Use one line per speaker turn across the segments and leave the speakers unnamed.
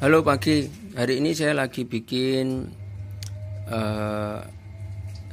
Halo pagi, hari ini saya lagi bikin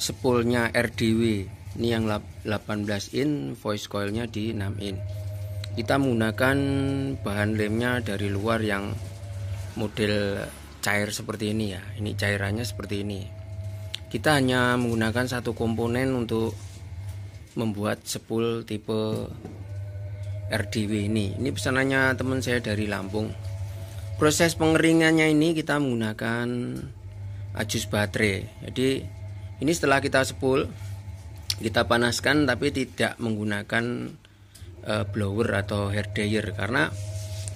spoolnya RDW. Ini yang 18 in, voice coilnya di 6 in. Kita menggunakan bahan lemnya dari luar yang model cair seperti ini ya. Ini cairannya seperti ini. Kita hanya menggunakan satu komponen untuk membuat spool tipe RDW ini. Ini pesanannya teman saya dari Lampung. Proses pengeringannya ini kita menggunakan ajus baterai. Jadi ini setelah kita spool, kita panaskan tapi tidak menggunakan blower atau hair dryer, karena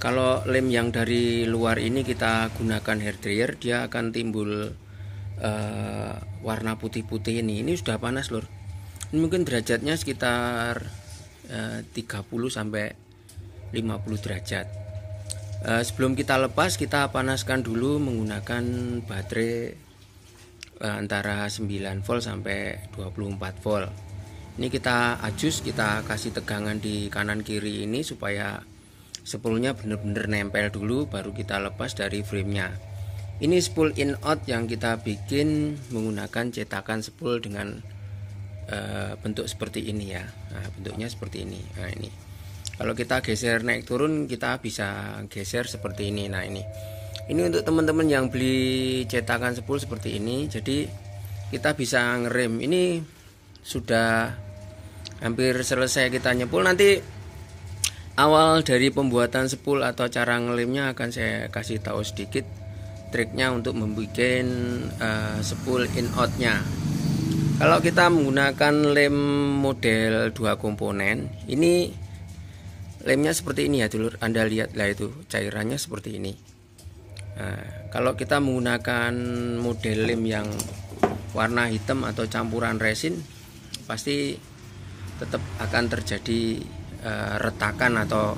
kalau lem yang dari luar ini kita gunakan hair dryer, dia akan timbul warna putih-putih ini. Ini sudah panas lur. Ini mungkin derajatnya sekitar 30 sampai 50 derajat. Sebelum kita lepas, kita panaskan dulu menggunakan baterai antara 9 volt sampai 24 volt. Ini kita ajus, kita kasih tegangan di kanan kiri ini supaya spoolnya benar-benar nempel dulu, baru kita lepas dari framenya. Ini spool in out yang kita bikin menggunakan cetakan spool dengan bentuk seperti ini ya. Nah, bentuknya seperti ini. Nah, ini. Kalau kita geser naik turun, kita bisa geser seperti ini. Nah, ini untuk teman-teman yang beli cetakan spool seperti ini. Jadi kita bisa ngerem. Ini sudah hampir selesai kita nyepul. Nanti awal dari pembuatan spool atau cara ngelemnya akan saya kasih tahu sedikit triknya untuk membuat spool in outnya. Kalau kita menggunakan lem model 2 komponen, ini lemnya seperti ini ya dulur, Anda lihat lah itu cairannya seperti ini. Nah, kalau kita menggunakan model lem yang warna hitam atau campuran resin, pasti tetap akan terjadi retakan atau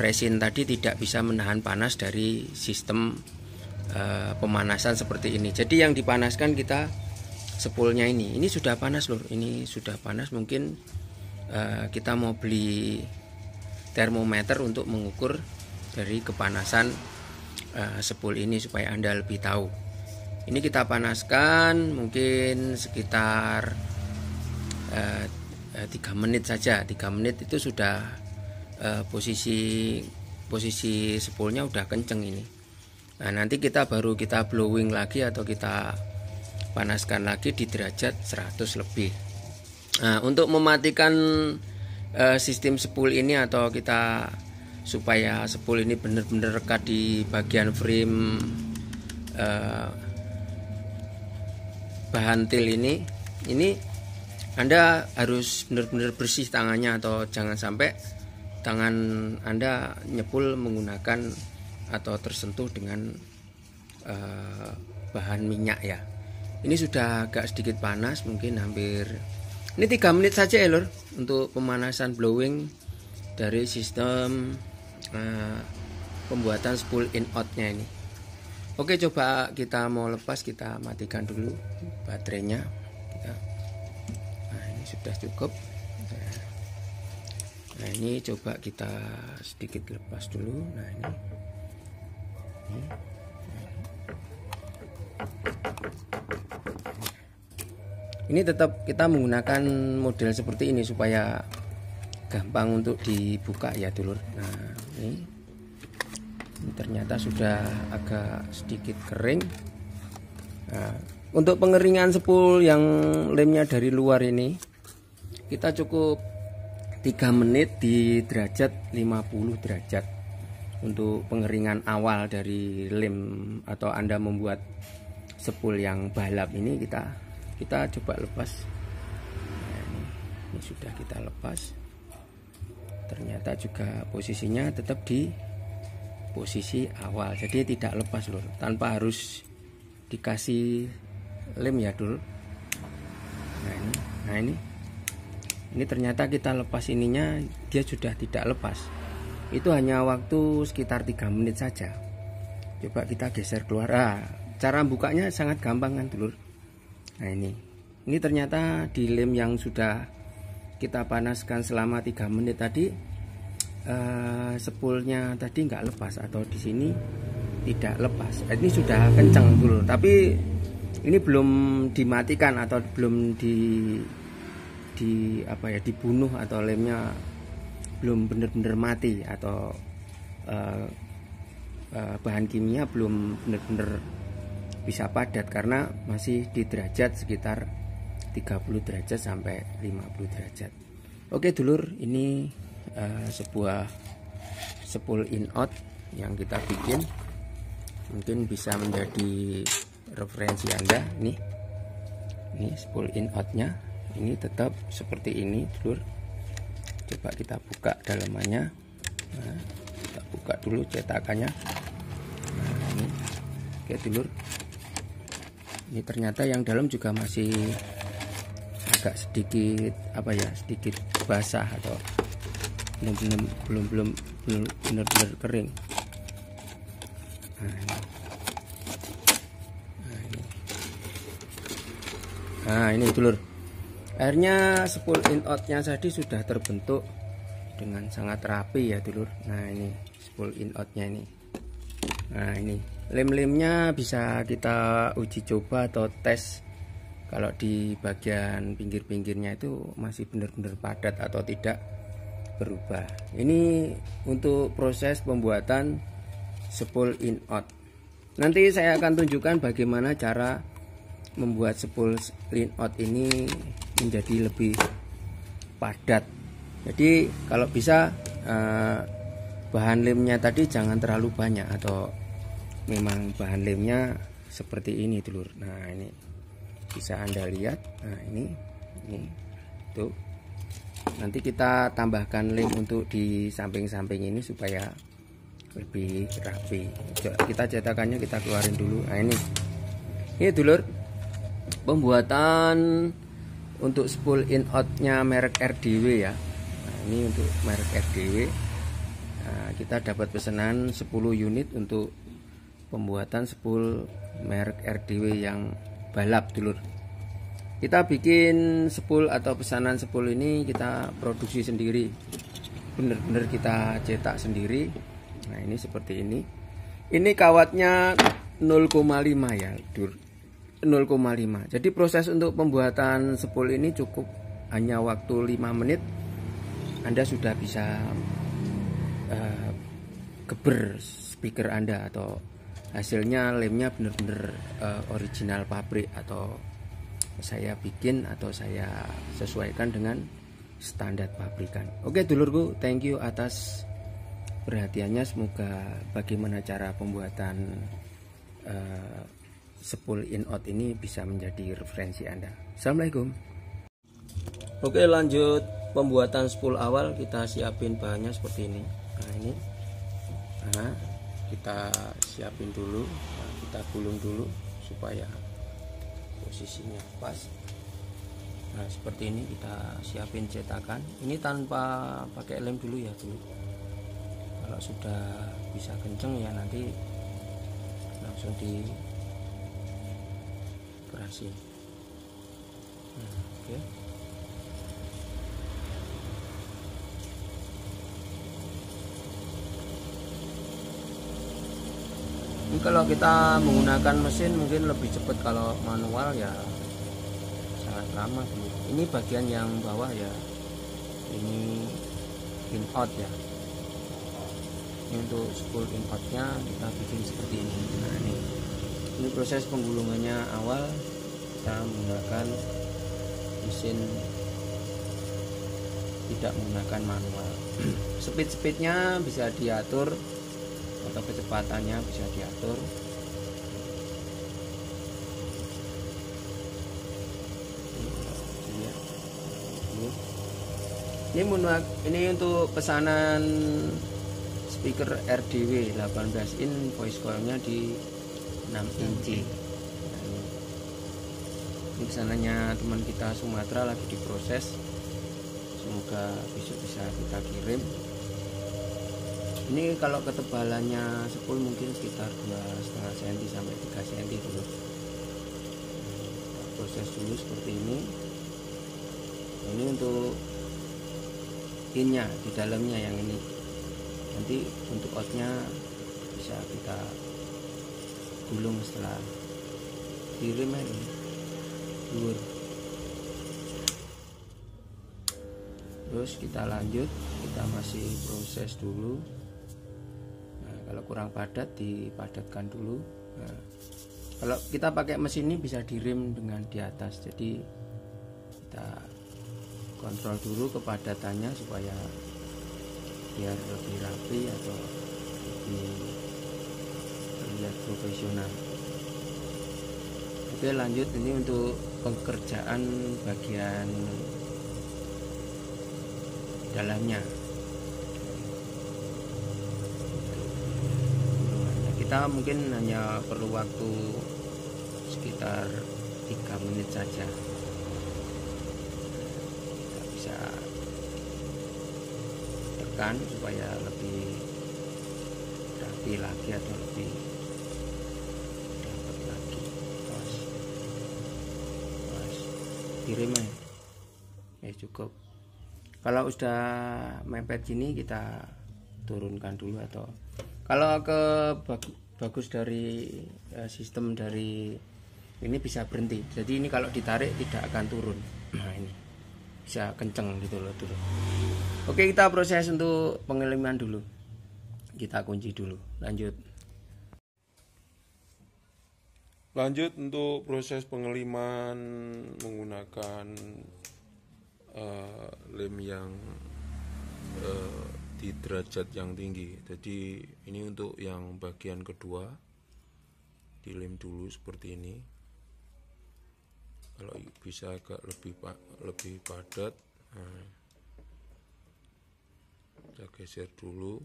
resin tadi tidak bisa menahan panas dari sistem pemanasan seperti ini. Jadi yang dipanaskan kita spoolnya ini sudah panas lur, ini sudah panas. Mungkin kita mau beli termometer untuk mengukur dari kepanasan spool ini supaya Anda lebih tahu. Ini kita panaskan mungkin sekitar 3 menit saja. 3 menit itu sudah posisi spoolnya udah kenceng ini. Nah, nanti kita blowing lagi atau kita panaskan lagi di derajat 100 lebih. Nah, untuk mematikan sistem spool ini atau kita supaya spool ini benar-benar rekat di bagian frame bahan til ini Anda harus benar-benar bersih tangannya, atau jangan sampai tangan Anda nyepul menggunakan atau tersentuh dengan bahan minyak ya. Ini sudah agak sedikit panas, mungkin hampir ini 3 menit saja ya lur untuk pemanasan blowing dari sistem pembuatan spool in outnya ini. Oke, coba kita mau lepas, kita matikan dulu baterainya. Nah, ini sudah cukup. Nah, ini coba kita sedikit lepas dulu. Nah, ini. Ini tetap kita menggunakan model seperti ini supaya gampang untuk dibuka ya dulur. Nah, ini ternyata sudah agak sedikit kering. Nah, untuk pengeringan spool yang lemnya dari luar ini, kita cukup 3 menit di derajat 50 derajat untuk pengeringan awal dari lem atau Anda membuat spool yang balap ini. Kita coba lepas. Nah, ini sudah kita lepas. Ternyata juga posisinya tetap di posisi awal, jadi tidak lepas lur, tanpa harus dikasih lem ya dul. Nah ini ternyata kita lepas ininya, dia sudah tidak lepas. Itu hanya waktu sekitar 3 menit saja. Coba kita geser keluar. Cara bukanya sangat gampang kan dulur. Nah, ini ternyata di lem yang sudah kita panaskan selama 3 menit tadi, spoolnya tadi nggak lepas, atau di sini tidak lepas. Ini sudah kencang dulu, tapi ini belum dimatikan atau belum dibunuh, atau lemnya belum benar-benar mati, atau bahan kimia belum benar-benar bisa padat karena masih di derajat sekitar 30 derajat sampai 50 derajat. Oke dulur, ini sebuah spool in out yang kita bikin, mungkin bisa menjadi referensi Anda. Ini spool in outnya, ini tetap seperti ini dulur. Coba kita buka dalamannya. Nah, kita buka dulu cetakannya. Nah, ini oke dulur, ini ternyata yang dalam juga masih agak sedikit sedikit basah, atau belum benar-benar kering. Nah ini dulur, akhirnya spool in outnya tadi sudah terbentuk dengan sangat rapi ya dulur. Nah ini spool in outnya ini. Nah ini lem-lemnya bisa kita uji coba atau tes kalau di bagian pinggir-pinggirnya itu masih benar-benar padat atau tidak berubah. Ini untuk proses pembuatan spool in out. Nanti saya akan tunjukkan bagaimana cara membuat spool in out ini menjadi lebih padat. Jadi kalau bisa bahan lemnya tadi jangan terlalu banyak, atau memang bahan lemnya seperti ini dulur. Nah ini bisa Anda lihat. Nah ini tuh. Nanti kita tambahkan lem untuk di samping-samping ini supaya lebih rapi. Kita cetakannya kita keluarin dulu. Nah ini dulur, pembuatan untuk spool in outnya merek RDW ya. Nah, ini untuk merek RDW. Nah, kita dapat pesanan 10 unit untuk pembuatan spool merek RDW yang balap dulur. Kita bikin spool atau pesanan spool ini kita produksi sendiri, bener-bener kita cetak sendiri. Nah ini seperti ini. Ini kawatnya 0,5 ya dulur, 0,5. Jadi proses untuk pembuatan spool ini cukup hanya waktu 5 menit. Anda sudah bisa geber speaker Anda, atau hasilnya lemnya benar-benar original pabrik, atau saya bikin atau saya sesuaikan dengan standar pabrikan. Oke dulurku, thank you atas perhatiannya. Semoga bagaimana cara pembuatan spool in out ini bisa menjadi referensi Anda. Assalamualaikum. Oke lanjut pembuatan spool awal. Kita siapin bahannya seperti ini. Nah ini, kita siapin dulu. Nah, kita gulung dulu supaya posisinya pas. Nah seperti ini kita siapin cetakan. Ini tanpa pakai lem dulu ya dulu. Kalau sudah bisa kenceng ya nanti langsung di operasi. Oke. Ini kalau kita menggunakan mesin mungkin lebih cepat, kalau manual ya sangat lama dulu. Ini bagian yang bawah ya, ini in out ya. Ini untuk spool in outnya kita bikin seperti ini. Nah ini proses penggulungannya awal, kita menggunakan mesin, tidak menggunakan manual. Speednya bisa diatur atau kecepatannya bisa diatur. Ini untuk pesanan speaker RDW 18 in voice coilnya di 6 inci. Ini pesanannya teman kita Sumatera, lagi diproses. Semoga besok bisa kita kirim. Ini kalau ketebalannya spool mungkin sekitar 2,5 cm sampai 3 cm dulu. Proses dulu seperti ini. Ini untuk innya di dalamnya yang ini. Nanti untuk outnya bisa kita gulung setelah direm ini luar. Terus kita lanjut, kita masih proses dulu. Nah, kalau kurang padat dipadatkan dulu. Nah, kalau kita pakai mesin ini bisa direm dengan di atas, jadi kita kontrol dulu kepadatannya supaya biar lebih rapi atau lebih terlihat profesional. Oke, lanjut. Ini untuk pekerjaan bagian dalamnya. Kita mungkin hanya perlu waktu sekitar 3 menit saja. Kita bisa tekan supaya lebih rapi lagi atau lebih dapat lagi. Pas kirim ya cukup. Kalau sudah mepet gini kita turunkan dulu, atau kalau bagus dari sistem dari ini bisa berhenti. Jadi ini kalau ditarik tidak akan turun. Nah, ini bisa kenceng gitu loh dulu. Oke, kita proses untuk pengeliman dulu. Kita kunci dulu. Lanjut
untuk proses pengeliman menggunakan lem yang di derajat yang tinggi. Jadi ini untuk yang bagian kedua, dilem dulu seperti ini. Kalau bisa agak lebih padat, nah, kita geser dulu,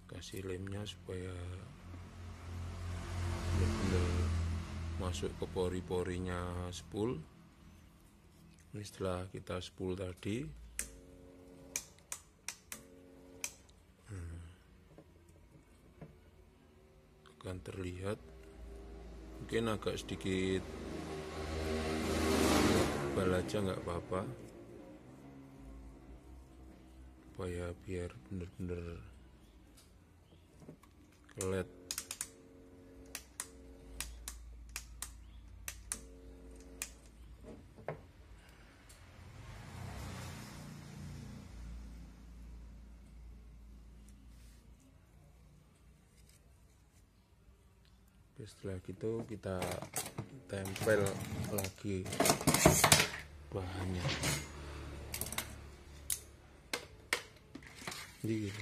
kasih lemnya supaya benar-benar masuk ke pori-porinya spool. Ini setelah kita spool tadi, akan terlihat mungkin agak sedikit tebal aja, nggak apa-apa, supaya biar bener-bener kelet. Setelah itu kita tempel lagi bahannya. Gitu.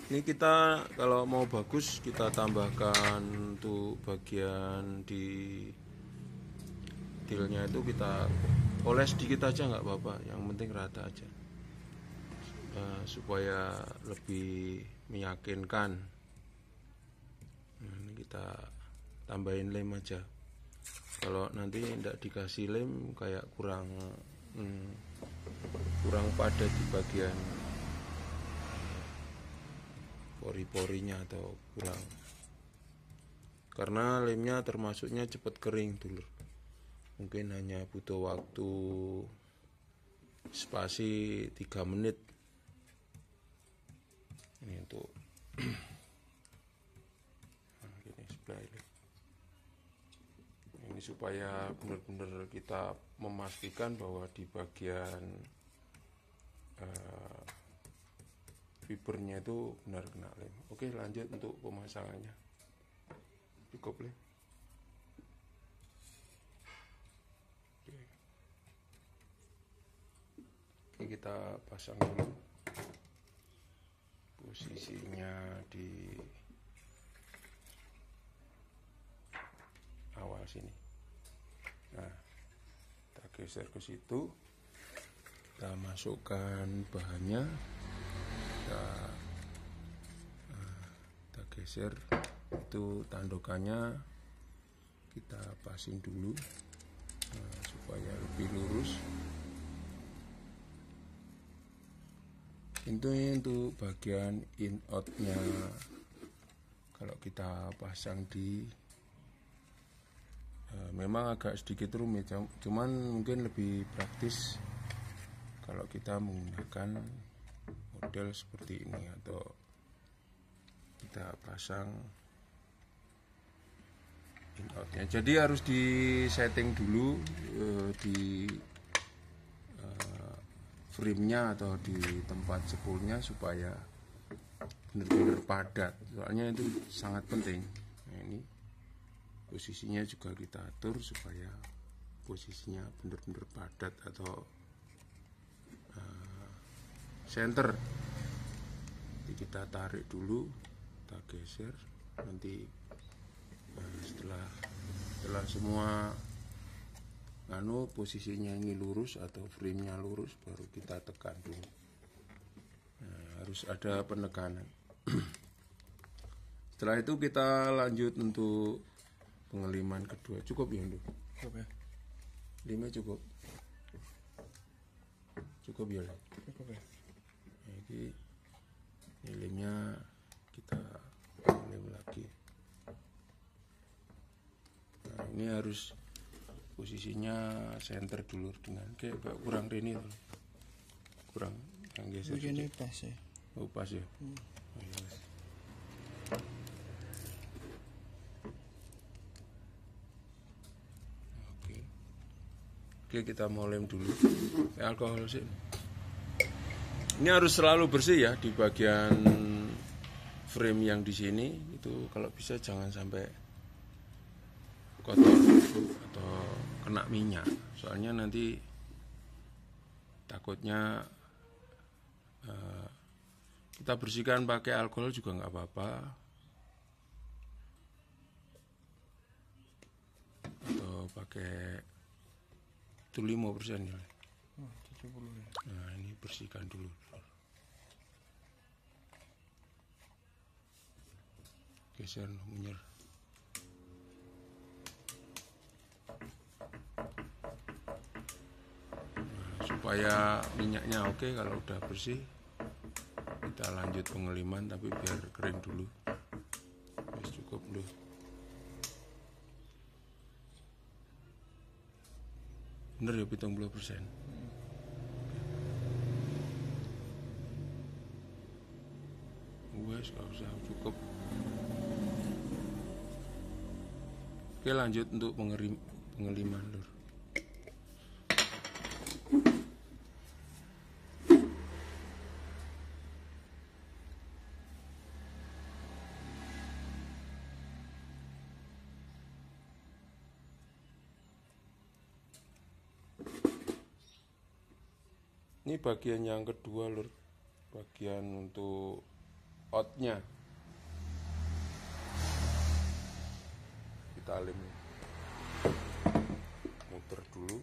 Ini kita kalau mau bagus kita tambahkan untuk bagian di tilnya itu kita oles sedikit aja, nggak apa-apa, yang penting rata aja, supaya lebih meyakinkan. Nah, ini kita tambahin lem aja. Kalau nanti tidak dikasih lem kayak kurang padat di bagian pori-porinya, atau kurang, karena lemnya termasuknya cepat kering dulu. Mungkin hanya butuh waktu spasi 3 menit. Ini untuk ini supaya benar-benar kita memastikan bahwa di bagian fibernya itu benar kena lem. Oke, lanjut untuk pemasangannya. Cukup lem. Oke, kita pasang dulu. Posisinya di awal sini. Nah, kita geser ke situ, kita masukkan bahannya, kita geser itu tandokannya, kita pasin dulu, supaya lebih lurus. Ini untuk bagian in outnya. Kalau kita pasang di memang agak sedikit rumit, cuman mungkin lebih praktis kalau kita menggunakan model seperti ini, atau kita pasang in outnya. Jadi harus di setting dulu di frame-nya atau di tempat spoolnya supaya benar-benar padat, soalnya itu sangat penting. Nah, ini posisinya juga kita atur supaya posisinya benar-benar padat atau center. Jadi kita tarik dulu, kita geser, nanti setelah semua posisinya ini lurus atau frame-nya lurus, baru kita tekan dulu. Nah, harus ada penekanan. Setelah itu kita lanjut untuk pengeliman kedua. Cukup ya, Nduk?
Cukup ya.
5 cukup. Cukup ya.
Cukup ya.
Jadi lemnya kita lem lagi. Nah, ini harus posisinya center dulu dengan kayak kurang ini tuh. Kurang yang geser.
Begini pas ya.
Oh, pas ya. Oh, yes. Oke, kita mau lem dulu. Alkohol sih. Ini harus selalu bersih ya di bagian frame yang di sini. Itu kalau bisa jangan sampai kotor atau kena minyak. Soalnya nanti takutnya kita bersihkan pakai alkohol juga nggak apa-apa. Atau pakai itu 5% ya.
70 ya.
Nah, ini bersihkan dulu. Geser munyer. Nah, supaya minyaknya oke, kalau udah bersih kita lanjut pengeliman, tapi biar kering dulu. Wis cukup dulu. Bener ya 70%. Wes gak usah, cukup. Oke, lanjut untuk pengeliman, Lur. Ini bagian yang kedua, Lur. Bagian untuk outnya. Kita lem. Muter dulu.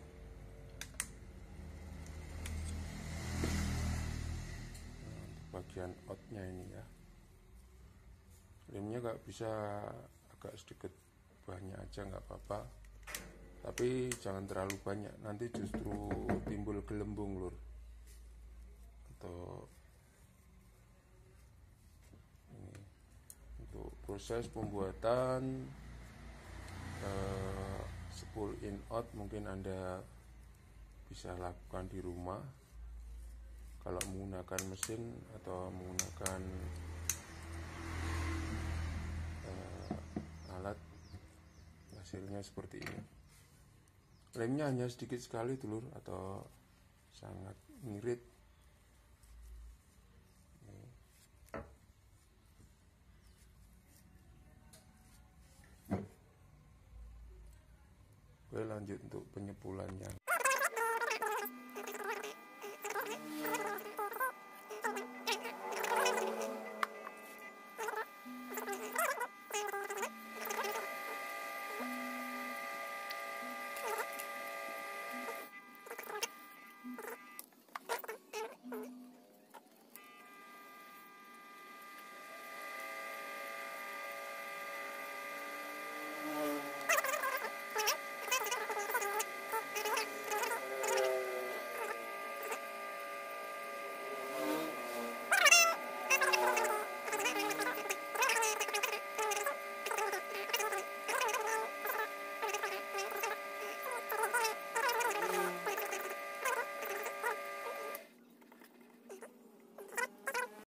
Nah, bagian outnya ini ya. Lemnya gak bisa agak sedikit banyak aja nggak apa-apa. Tapi jangan terlalu banyak, nanti justru timbul gelembung, Lur. Atau ini untuk proses pembuatan spool in out mungkin Anda bisa lakukan di rumah. Kalau menggunakan mesin atau menggunakan alat, hasilnya seperti ini. Lemnya hanya sedikit sekali, Lur, atau sangat ngirit. Oke, lanjut untuk penyepulannya.